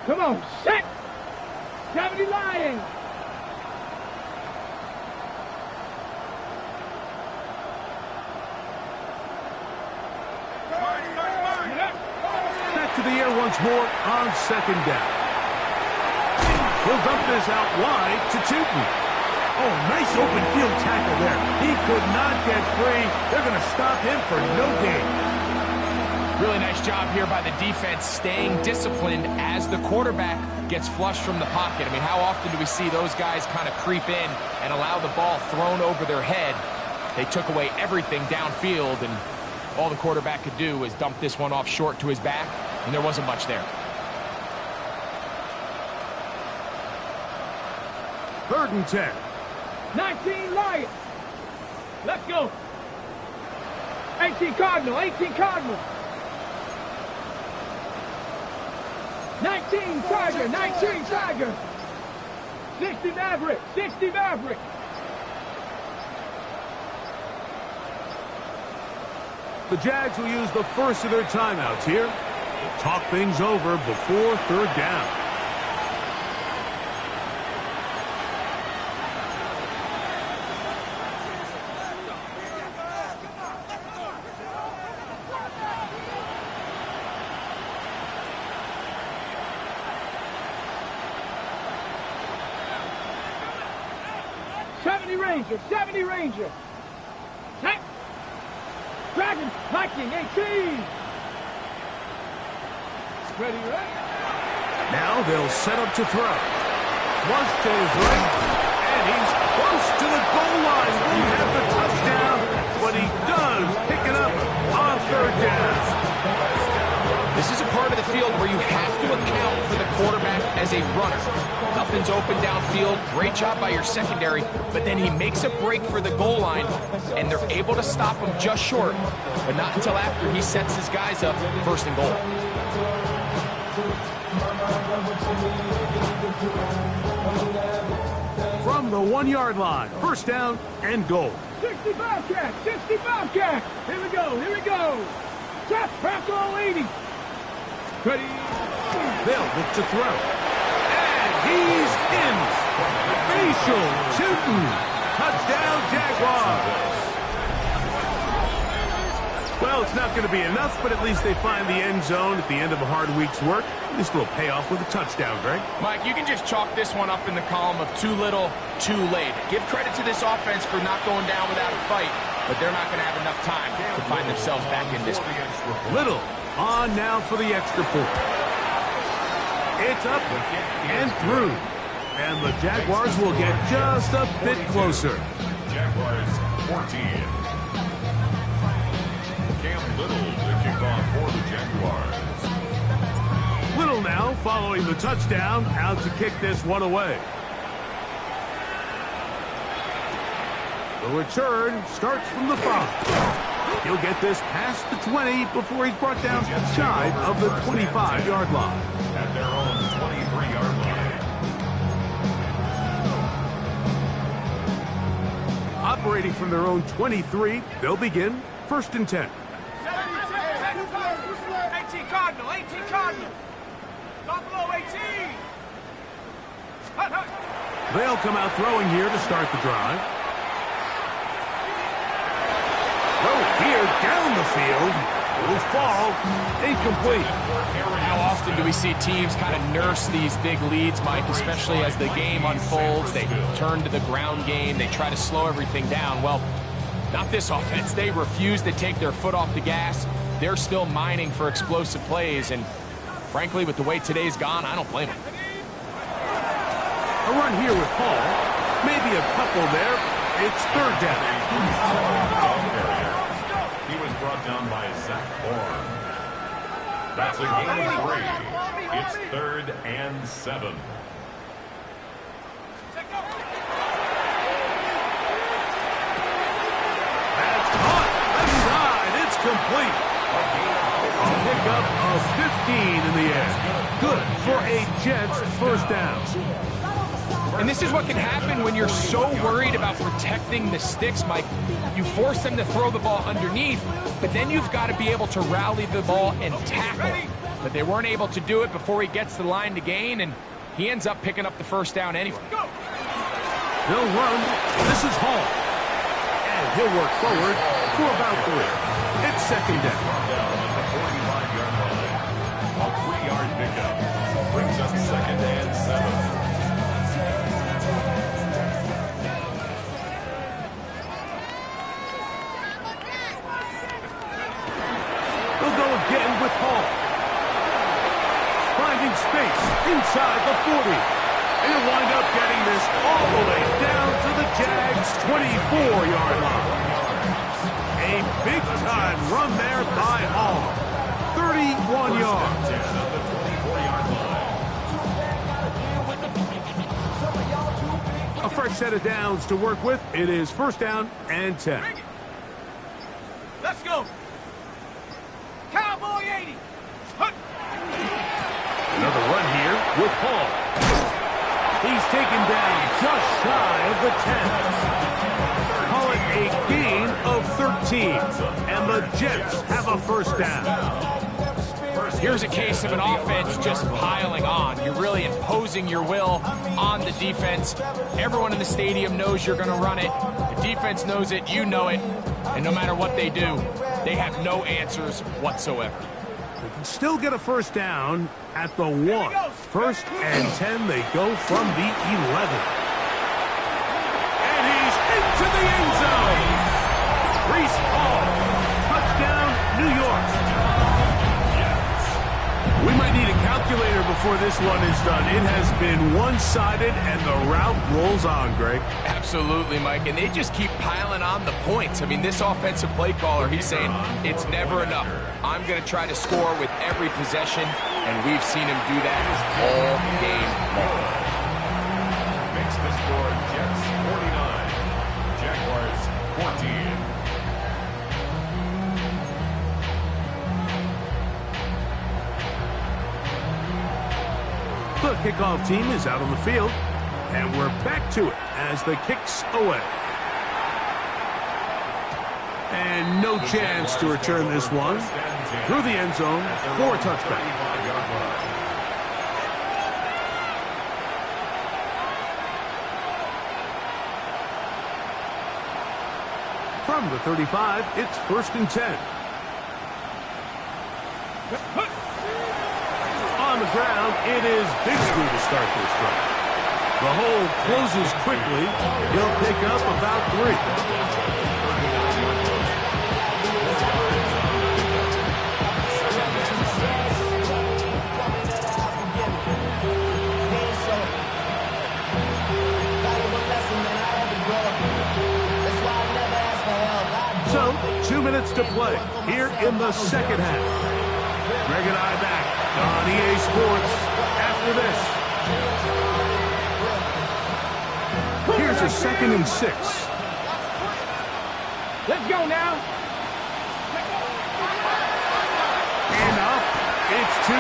Come on, set! 70 Lions! Back to the air once more on second down. He'll dump this out wide to Tootin. Oh, nice open field tackle there. He could not get free. They're going to stop him for no gain. Really nice job here by the defense staying disciplined as the quarterback gets flushed from the pocket. I mean, how often do we see those guys kind of creep in and allow the ball thrown over their head? They took away everything downfield, and all the quarterback could do was dump this one off short to his back, and there wasn't much there. 3rd and 10. 19 Lions! Let's go! 18 Cardinal, 18 Cardinal! 19 Tiger, 19 Tiger! 60 Maverick, 60 Maverick! The Jags will use the first of their timeouts here. Talk things over before 3rd down. Ranger, 70 Ranger! Set! Dragon, Viking, 18! Ready, right? Now they'll set up to throw. Flush to his right, and he's close to the goal line. Won't have the touchdown, but he does pick it up on 3rd down. This is a part of the field where you have to account for the quarterback as a runner. Nothing's open downfield. Great job by your secondary, but then he makes a break for the goal line, and they're able to stop him just short, but not until after he sets his guys up 1st and goal. From the 1-yard line, 1st down and goal. 60 Bobcat, 60 Bobcat! Here we go, here we go! Tap, Bronco 80! Ready? They'll look to throw. And he's in. Facial Tootin. Touchdown, Jaguars. Well, it's not going to be enough, but at least they find the end zone at the end of a hard week's work. This will pay off with a touchdown, Greg. Mike, you can just chalk this one up in the column of too little, too late. Give credit to this offense for not going down without a fight, but they're not going to have enough time to find themselves back in this one. Little on now for the extra point. It's up and through. And the Jaguars will get just a bit closer. Jaguars 14. Cam Little to kick off for the Jaguars. Little now following the touchdown, out to kick this one away. The return starts from the 5. He'll get this past the 20 before he's brought down shy of the 25-yard line. At their own 23-yard line. Operating from their own 23, they'll begin 1st and 10. 18 Cardinal, 18 Cardinal! Buffalo 18! They'll come out throwing here to start the drive. Throw here down the field. Will fall incomplete. How often do we see teams kind of nurse these big leads, Mike, especially as the game unfolds? They turn to the ground game. They try to slow everything down. Well, not this offense. They refuse to take their foot off the gas. They're still mining for explosive plays, and frankly, with the way today's gone, I don't blame them. A run here with Paul. Maybe a couple there. It's 3rd down. He was brought down by Zach Bourne. That's a gain of 3. It's 3rd and 7. 15 in the air. Good for a Jets first down. And this is what can happen when you're so worried about protecting the sticks, Mike. You force them to throw the ball underneath, but then you've got to be able to rally the ball and tackle. But they weren't able to do it before he gets the line to gain, and he ends up picking up the first down anyway. He'll run. This is Hall. And he'll work forward for about 3. It's second down. At the 45-yard line. A 3-yard pickup brings up second and 7. They'll go again with Hall. Finding space inside the 40. And he'll wind up getting this all the way down to the Jags' 24-yard line. A big-time run there by Hall. 31 yards. A fresh set of downs to work with. It is first down and 10. Let's go. Cowboy 80. Another run here with Hall. He's taken down just shy of the 10. Call it a gain of 13. And the Jets have a first down. Here's a case of an offense just piling on. You're really imposing your will on the defense. Everyone in the stadium knows you're going to run it. The defense knows it. You know it. And no matter what they do, they have no answers whatsoever. They can still get a first down at the 1. First and 10, they go from the 11. And he's into the end zone. Reese Hall. Touchdown, New York. We might need a calculator before this one is done. It has been one-sided, and the route rolls on, Greg. Absolutely, Mike, and they just keep piling on the points. I mean, this offensive play caller, he's saying it's never enough. I'm going to try to score with every possession, and we've seen him do that all game long. Makes the score Jets 49, Jaguars 14. The kickoff team is out on the field, and we're back to it as the kick's away. And no chance to return this one through the end zone for a touchback. From the 35, it's first and 10. On the ground, it is Bixby to start this drive. The hole closes quickly. He'll pick up about 3. So, 2 minutes to play here in the second half. Greg and I back on EA Sports after this. Here's a second and 6. Let's go now. And up, it's 2.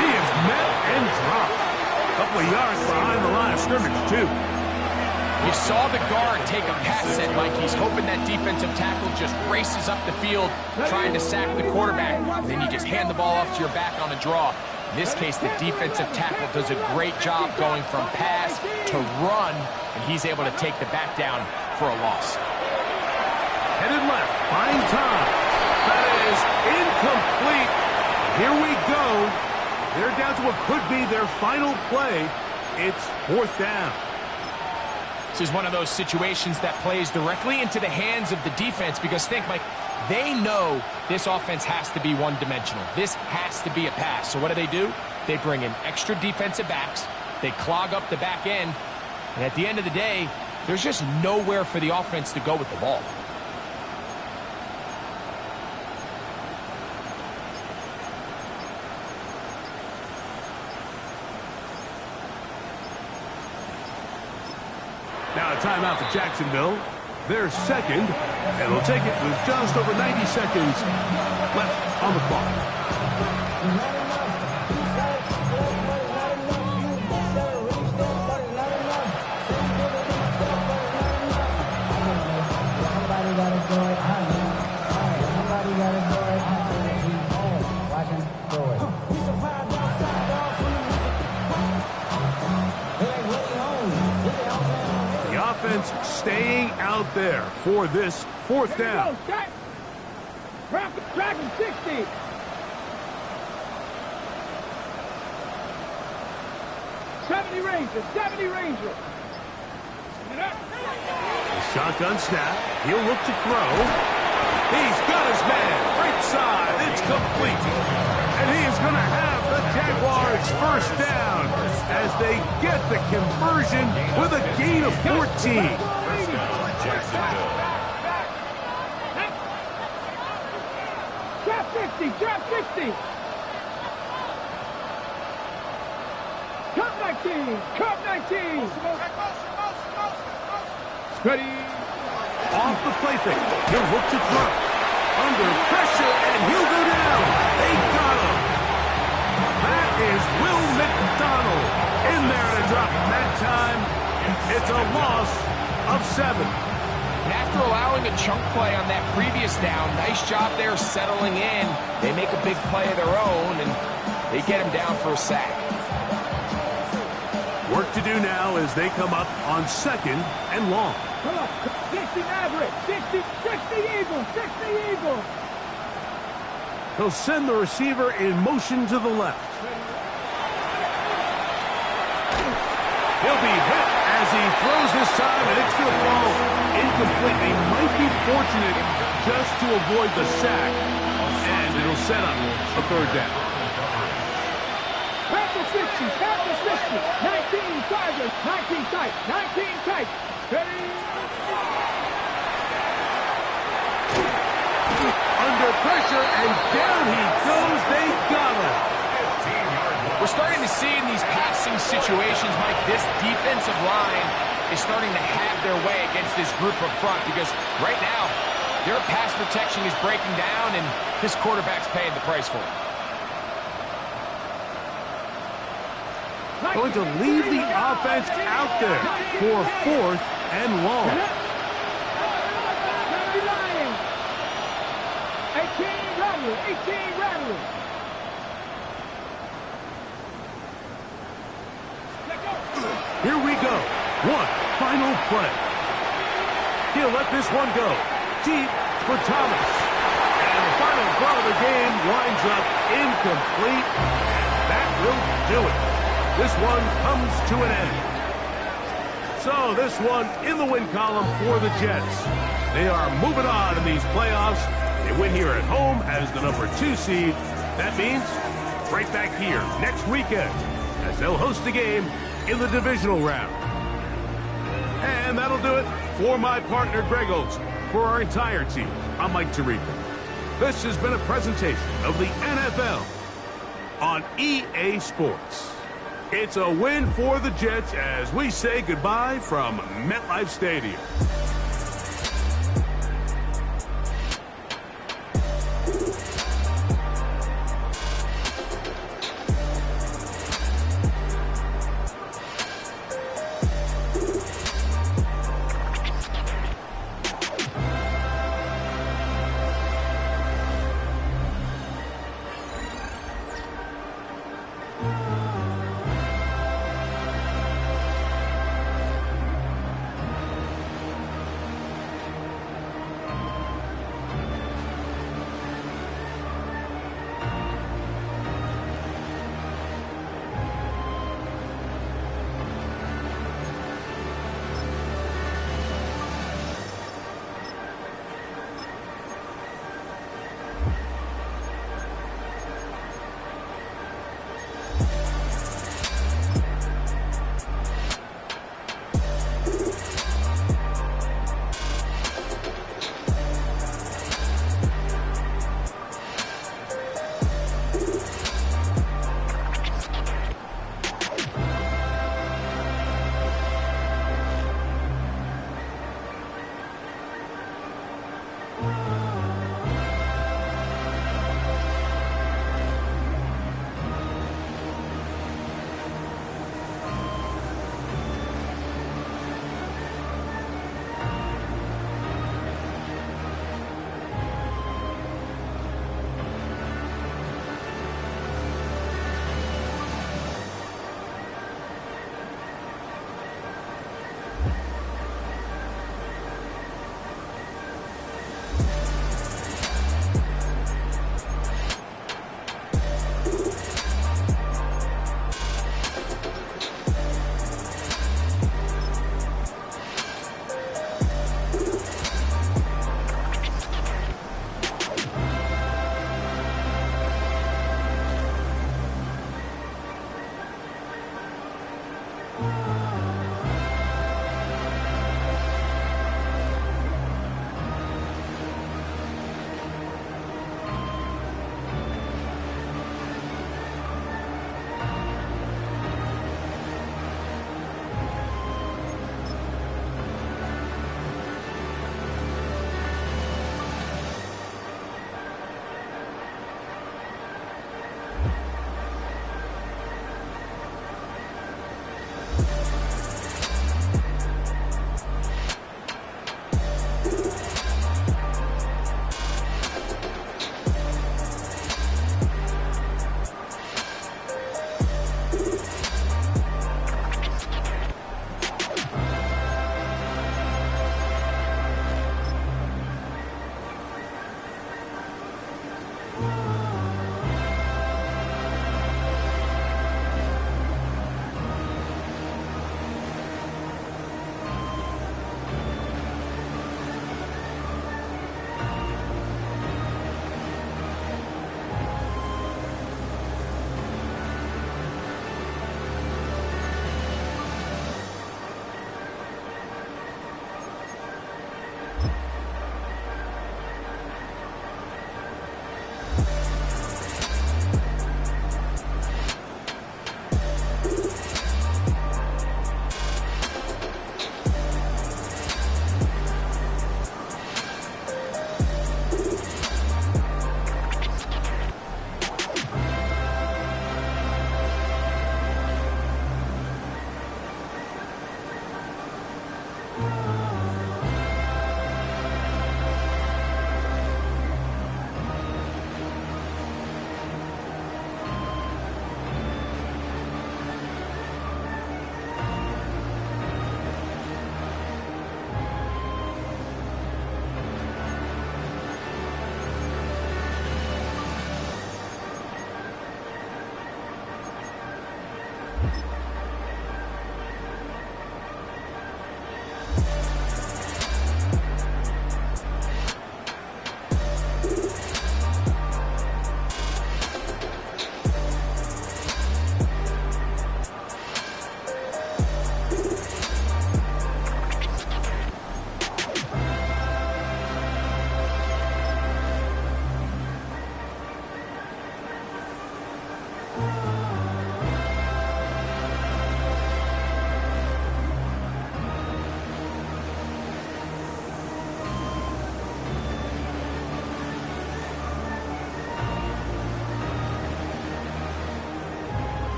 He is met and dropped. A couple of yards behind the line of scrimmage, too. You saw the guard take a pass set, Mike. He's hoping that defensive tackle just races up the field, trying to sack the quarterback. And then you just hand the ball off to your back on a draw. In this case, the defensive tackle does a great job going from pass to run, and he's able to take the back down for a loss. Headed left, buying time. That is incomplete. Here we go. They're down to what could be their final play. It's fourth down. This is one of those situations that plays directly into the hands of the defense because think, Mike, they know this offense has to be one-dimensional. This has to be a pass. So what do? They bring in extra defensive backs. They clog up the back end. And at the end of the day, there's just nowhere for the offense to go with the ball. Now a timeout for Jacksonville. They're second, and they'll take it with just over 90 seconds left on the clock. Staying out there for this fourth down. Dragon 60. '70 Ranger. Shotgun snap. He'll look to throw. He's got his man. Right side. It's complete. And he is going to have the Jaguars first down as they get the conversion with a gain of 14. Drop 60. Cup 19. Steady. Off the play fake. He'll look to throw. Under pressure, and he'll go down. They got him. That is Will McDonald in there to drop him that time. It's a loss of 7. And after allowing a chunk play on that previous down, nice job there settling in. They make a big play of their own, and they get him down for a sack. Work to do now as they come up on 2nd and long. Come on, 60 Maverick, 60 Eagles, 60 Eagles. He'll send the receiver in motion to the left. He'll be hit as he throws this time, and it's going to fall incomplete. He might be fortunate just to avoid the sack, and it'll set up a 3rd down. Back to 60, 19 Tigers, 19 tight. Ready? Under pressure, and down he goes. They got him. We're starting to see in these passing situations, Mike, this defensive line is starting to have their way against this group up front because right now, their pass protection is breaking down, and this quarterback's paying the price for it. Going to leave the offense out there for 4th and long. 18 Rattler. Here we go. One final play. He'll let this one go. Deep for Thomas. And the final throw of the game winds up incomplete. And that will do it. This one comes to an end. So this one in the win column for the Jets. They are moving on in these playoffs. They win here at home as the number 2 seed. That means right back here next weekend as they'll host a game in the divisional round. And that'll do it for my partner Greg Olson. For our entire team, I'm Mike Tirico. This has been a presentation of the NFL on EA Sports. It's a win for the Jets as we say goodbye from MetLife Stadium.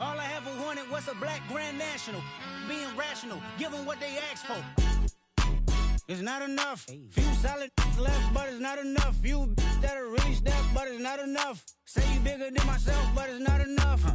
All I ever wanted was a black Grand National. Being rational, give them what they ask for. It's not enough. Few solid left, but it's not enough. Few that are really step, but it's not enough. Say you bigger than myself, but it's not enough.